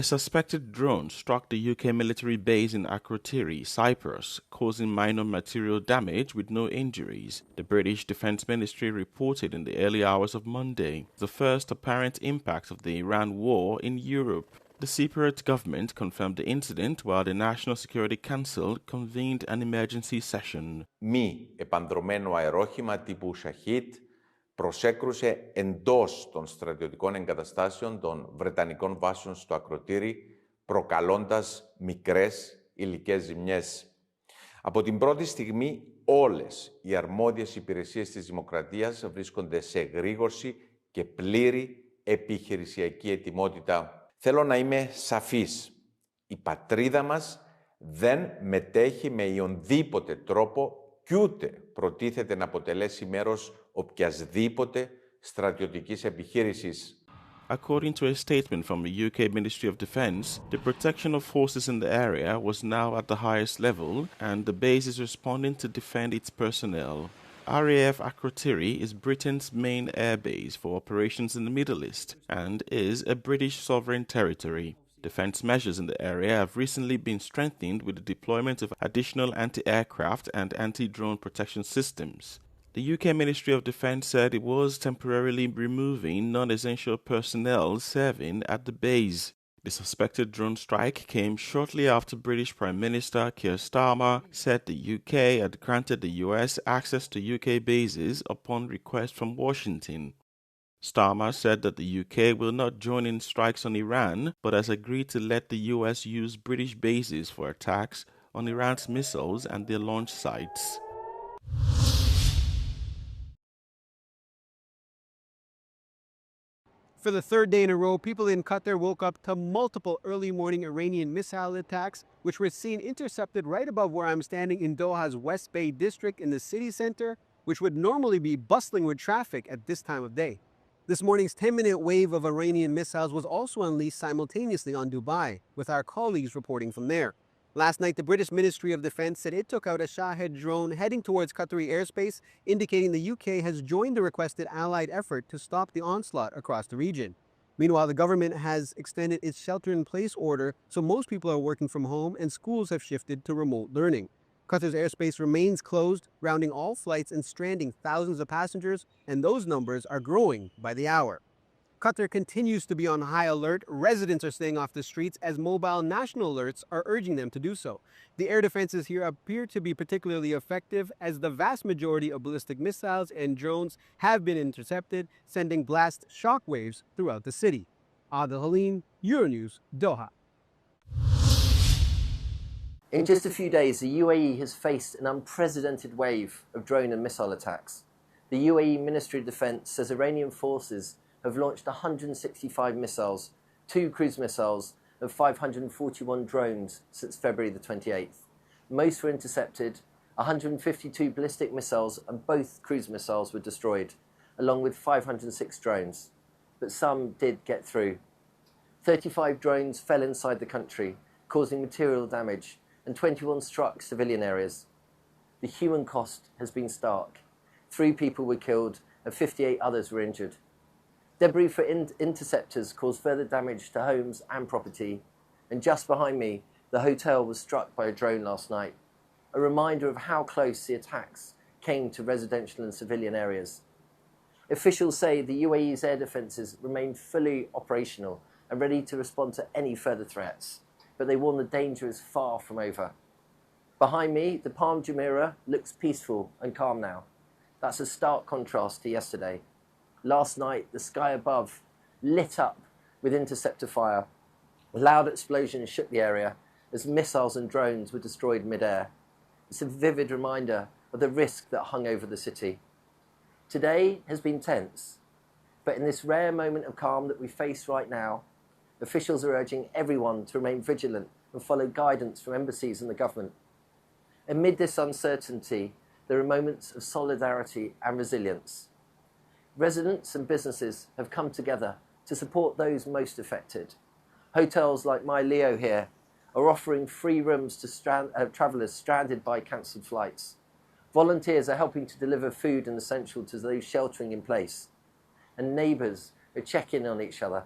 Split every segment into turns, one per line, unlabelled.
A suspected drone struck the UK military base in Akrotiri, Cyprus, causing minor material damage with no injuries, the British Defence Ministry reported in the early hours of Monday, the first apparent impact of the Iran war in Europe. The Cypriot government confirmed the incident while the National Security Council convened an emergency session.
Μη επανδρωμένο αερόχημα τύπου Shahid προσέκρουσε εντός των στρατιωτικών εγκαταστάσεων των Βρετανικών βάσεων στο Ακροτήρι, προκαλώντας μικρές υλικές ζημιές. Από την πρώτη στιγμή, όλες οι αρμόδιες υπηρεσίες της Δημοκρατίας βρίσκονται σε εγρήγορση και πλήρη επιχειρησιακή ετοιμότητα. Θέλω να είμαι σαφής. Η πατρίδα μας δεν μετέχει με ιονδήποτε τρόπο κι ούτε προτίθεται να αποτελέσει μέρος οποιασδήποτε στρατιωτικής επιχείρησης.
According to a statement from the UK Ministry of Defence, the protection of forces in the area was now at the highest level and the base is responding to defend its personnel. RAF Akrotiri is Britain's main air base for operations in the Middle East and is a British sovereign territory. Defense measures in the area have recently been strengthened with the deployment of additional anti-aircraft and anti-drone protection systems. The UK Ministry of Defence said it was temporarily removing non-essential personnel serving at the base. The suspected drone strike came shortly after British Prime Minister Keir Starmer said the UK had granted the US access to UK bases upon request from Washington. Starmer said that the UK will not join in strikes on Iran, but has agreed to let the US use British bases for attacks on Iran's missiles and their launch sites.
For the third day in a row, people in Qatar woke up to multiple early morning Iranian missile attacks, which were seen intercepted right above where I'm standing in Doha's West Bay district in the city center, which would normally be bustling with traffic at this time of day. This morning's 10-minute wave of Iranian missiles was also unleashed simultaneously on Dubai, with our colleagues reporting from there. Last night, the British Ministry of Defence said it took out a Shahed drone heading towards Qatari airspace, indicating the UK has joined the requested Allied effort to stop the onslaught across the region. Meanwhile, the government has extended its shelter-in-place order, so most people are working from home and schools have shifted to remote learning. Qatar's airspace remains closed, grounding all flights and stranding thousands of passengers, and those numbers are growing by the hour. Qatar continues to be on high alert. Residents are staying off the streets as mobile national alerts are urging them to do so. The air defenses here appear to be particularly effective as the vast majority of ballistic missiles and drones have been intercepted, sending blast shockwaves throughout the city. Adil Halim, Euronews, Doha.
In just a few days, the UAE has faced an unprecedented wave of drone and missile attacks. The UAE Ministry of Defence says Iranian forces have launched 165 missiles, 2 cruise missiles, and 541 drones since February the 28th. Most were intercepted, 152 ballistic missiles and both cruise missiles were destroyed, along with 506 drones. But some did get through. 35 drones fell inside the country, causing material damage, and 21 struck civilian areas. The human cost has been stark. 3 people were killed and 58 others were injured. Debris for interceptors caused further damage to homes and property, and just behind me, the hotel was struck by a drone last night, a reminder of how close the attacks came to residential and civilian areas. Officials say the UAE's air defences remain fully operational and ready to respond to any further threats, but they warn the danger is far from over. Behind me, the Palm Jumeirah looks peaceful and calm now. That's a stark contrast to yesterday. Last night, the sky above lit up with interceptor fire. Loud explosions shook the area as missiles and drones were destroyed mid-air. It's a vivid reminder of the risk that hung over the city. Today has been tense, but in this rare moment of calm that we face right now, officials are urging everyone to remain vigilant and follow guidance from embassies and the government. Amid this uncertainty, there are moments of solidarity and resilience. Residents and businesses have come together to support those most affected. Hotels like My Leo here are offering free rooms to travellers stranded by cancelled flights. Volunteers are helping to deliver food and essentials to those sheltering in place. And neighbours are checking on each other,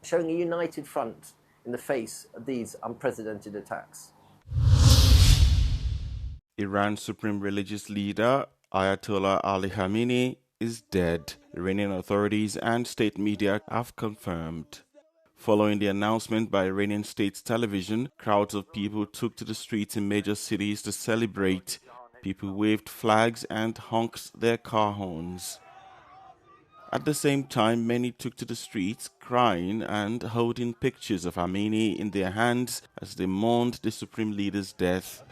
showing a united front in the face of these unprecedented attacks.
Iran's supreme religious leader, Ayatollah Ali Khamenei, is dead, Iranian authorities and state media have confirmed. Following the announcement by Iranian state television, crowds of people took to the streets in major cities to celebrate. People waved flags and honked their car horns. At the same time, many took to the streets crying and holding pictures of Khamenei in their hands as they mourned the supreme leader's death.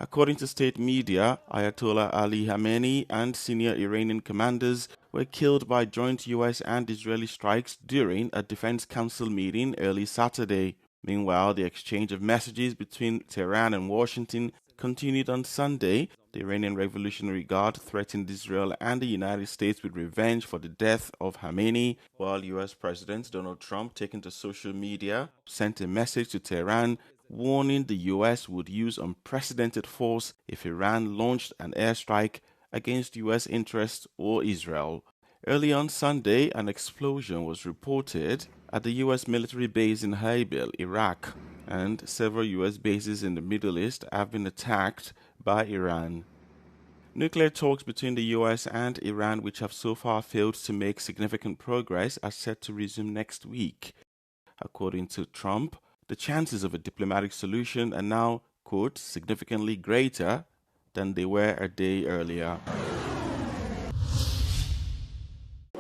According to state media, Ayatollah Ali Khamenei and senior Iranian commanders were killed by joint US and Israeli strikes during a Defense Council meeting early Saturday. Meanwhile, the exchange of messages between Tehran and Washington continued on Sunday. The Iranian Revolutionary Guard threatened Israel and the United States with revenge for the death of Khamenei, while US President Donald Trump, taking to social media, sent a message to Tehran warning the US would use unprecedented force if Iran launched an airstrike against US interests or Israel. Early on Sunday, an explosion was reported at the US military base in Erbil, Iraq, and several US bases in the Middle East have been attacked by Iran. Nuclear talks between the US and Iran, which have so far failed to make significant progress, are set to resume next week. According to Trump, the chances of a diplomatic solution are now, quote, significantly greater than they were a day earlier.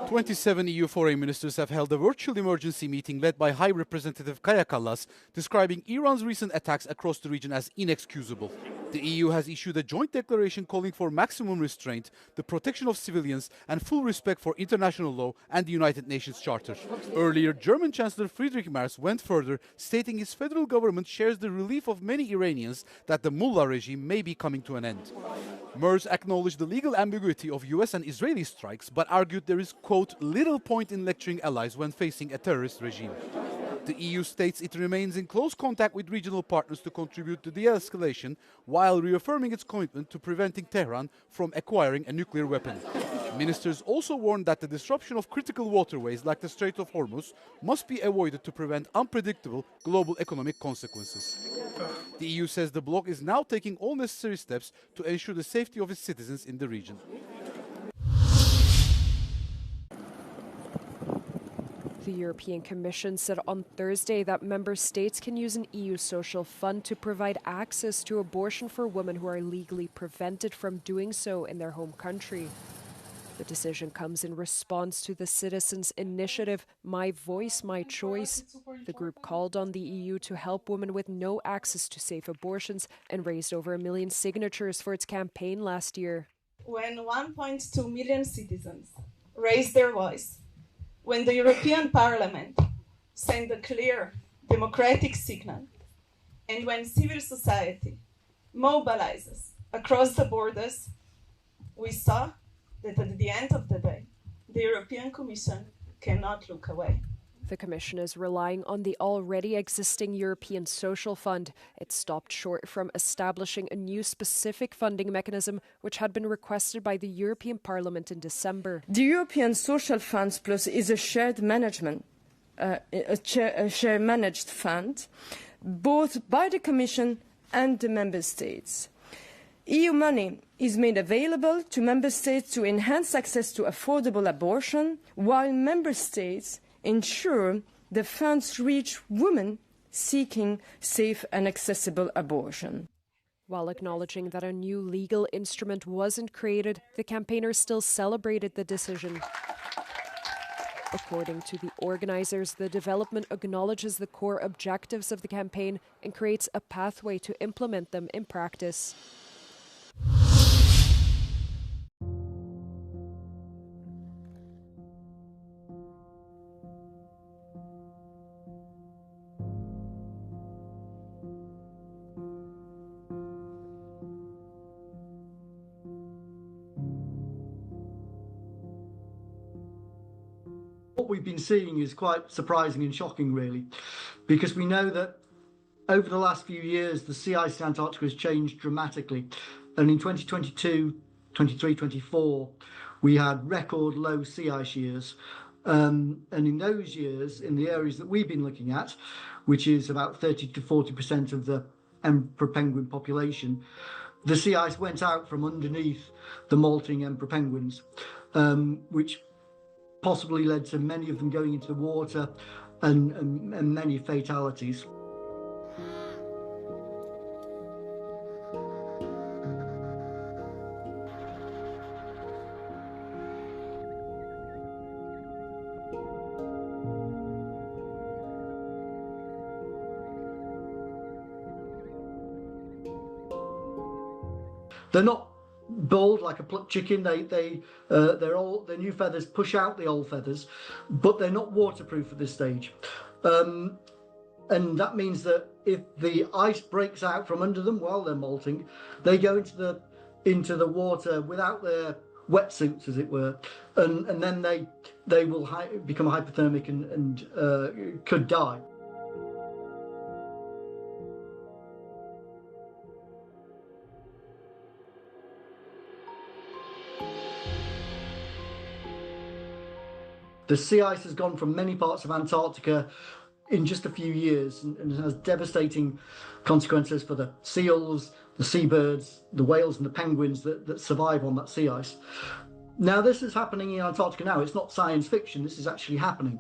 27 EU foreign ministers have held a virtual emergency meeting led by High Representative Kaja Kallas, describing Iran's recent attacks across the region as inexcusable. The EU has issued a joint declaration calling for maximum restraint, the protection of civilians, and full respect for international law and the United Nations Charter. Earlier, German Chancellor Friedrich Merz went further, stating his federal government shares the relief of many Iranians that the mullah regime may be coming to an end. Merz acknowledged the legal ambiguity of US and Israeli strikes, but argued there is, quote, little point in lecturing allies when facing a terrorist regime. The EU states it remains in close contact with regional partners to contribute to de-escalation, while reaffirming its commitment to preventing Tehran from acquiring a nuclear weapon. Ministers also warned that the disruption of critical waterways like the Strait of Hormuz must be avoided to prevent unpredictable global economic consequences. The EU says the bloc is now taking all necessary steps to ensure the safety of its citizens in the region.
The European Commission said on Thursday that member states can use an EU social fund to provide access to abortion for women who are legally prevented from doing so in their home country. The decision comes in response to the citizens' initiative, My Voice, My Choice. The group called on the EU to help women with no access to safe abortions and raised over 1 million signatures for its campaign last year.
When 1.2 million citizens raised their voice, when the European Parliament sent a clear democratic signal, and when civil society mobilizes across the borders, we saw that at the end of the day, the European Commission cannot look away.
The Commission is relying on the already existing European Social Fund. It stopped short from establishing a new specific funding mechanism, which had been requested by the European Parliament in December.
The European Social Fund Plus is a shared management, a shared managed fund, both by the Commission and the Member States. EU money is made available to Member States to enhance access to affordable abortion, while Member States ensure the funds reach women seeking safe and accessible abortion.
While acknowledging that a new legal instrument wasn't created, the campaigners still celebrated the decision. According to the organizers, the development acknowledges the core objectives of the campaign and creates a pathway to implement them in practice.
What we've been seeing is quite surprising and shocking, really, because we know that over the last few years, the sea ice in Antarctica has changed dramatically. And in 2022, 23, 24, we had record low sea ice years. And in those years, in the areas that we've been looking at, which is about 30 to 40% of the emperor penguin population, the sea ice went out from underneath the molting emperor penguins, which possibly led to many of them going into the water and many fatalities. They're not bald like a plucked chicken. Their new feathers push out the old feathers, but they're not waterproof at this stage. And that means that if the ice breaks out from under them while they're molting, they go into the water without their wetsuits, as it were, and then they will become hypothermic and could die. The sea ice has gone from many parts of Antarctica in just a few years and has devastating consequences for the seals, the seabirds, the whales and the penguins that survive on that sea ice. Now, this is happening in Antarctica now. It's not science fiction. This is actually happening.